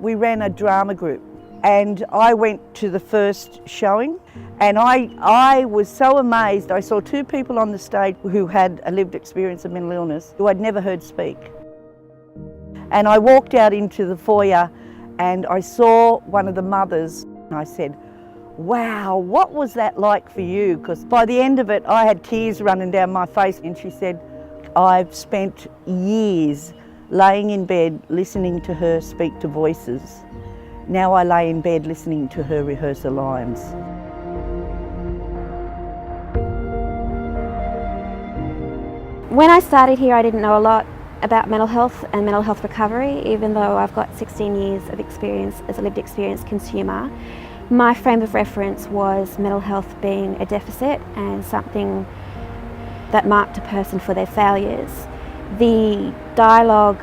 we ran a drama group, and I went to the first showing, and I was so amazed. I saw two people on the stage who had a lived experience of mental illness who I'd never heard speak. And I walked out into the foyer and I saw one of the mothers, and I said, "Wow, what was that like for you?" Because by the end of it, I had tears running down my face. And she said, "I've spent years laying in bed listening to her speak to voices. Now I lay in bed listening to her rehearse her lines." When I started here, I didn't know a lot about mental health and mental health recovery, even though I've got 16 years of experience as a lived experience consumer. My frame of reference was mental health being a deficit and something that marked a person for their failures. The dialogue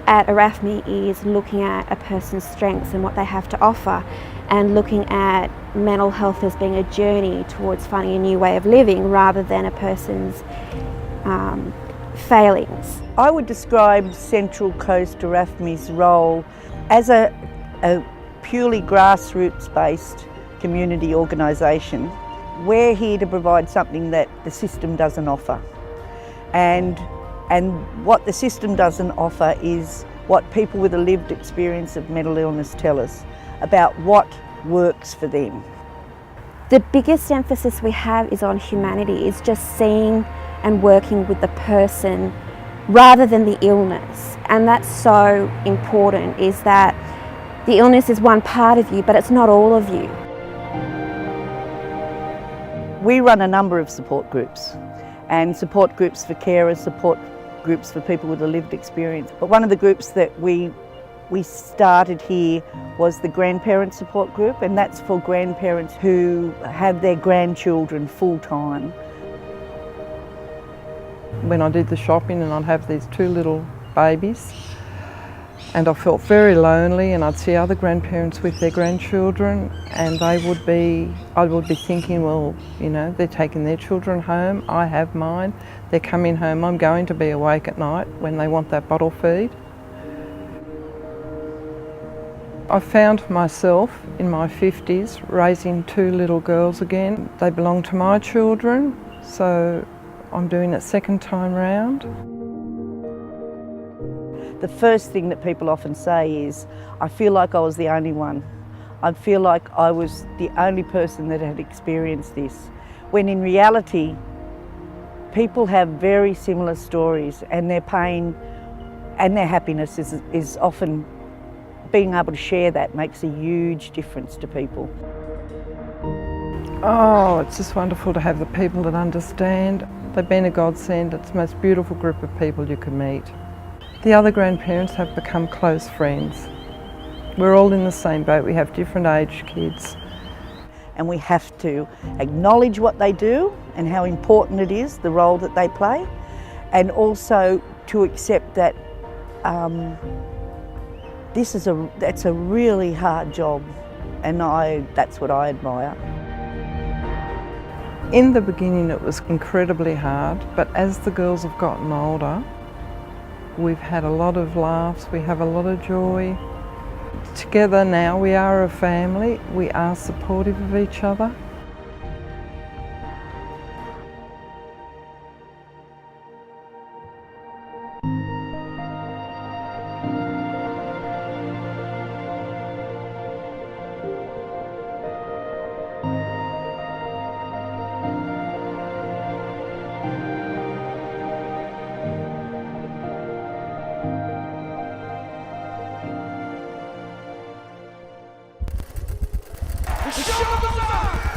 at ARAFMI is looking at a person's strengths and what they have to offer, and looking at mental health as being a journey towards finding a new way of living rather than a person's failings. I would describe Central Coast ARAFMI's role as a purely grassroots-based community organisation. We're here to provide something that the system doesn't offer. And what the system doesn't offer is what people with a lived experience of mental illness tell us about what works for them. The biggest emphasis we have is on humanity, is just seeing and working with the person rather than the illness. And that's so important, is that the illness is one part of you, but it's not all of you. We run a number of support groups, and support groups for carers, support groups for people with a lived experience. But one of the groups that we started here was the grandparent support group, and that's for grandparents who have their grandchildren full time. When I did the shopping, and I'd have these two little babies, and I felt very lonely, and I'd see other grandparents with their grandchildren, and I would be thinking, well, you know, they're taking their children home, I have mine, they're coming home, I'm going to be awake at night when they want that bottle feed. I found myself in my 50s raising two little girls again. They belong to my children, so I'm doing it second time round. The first thing that people often say is, "I feel like I was the only one. I feel like I was the only person that had experienced this." When in reality, people have very similar stories, and their pain and their happiness is often, being able to share that makes a huge difference to people. Oh, it's just wonderful to have the people that understand. They've been a godsend. It's the most beautiful group of people you can meet. The other grandparents have become close friends. We're all in the same boat. We have different aged kids. And we have to acknowledge what they do and how important it is, the role that they play, and also to accept that that's a really hard job, and that's what I admire. In the beginning it was incredibly hard, but as the girls have gotten older, we've had a lot of laughs, we have a lot of joy. Together now we are a family, we are supportive of each other. The show of the night!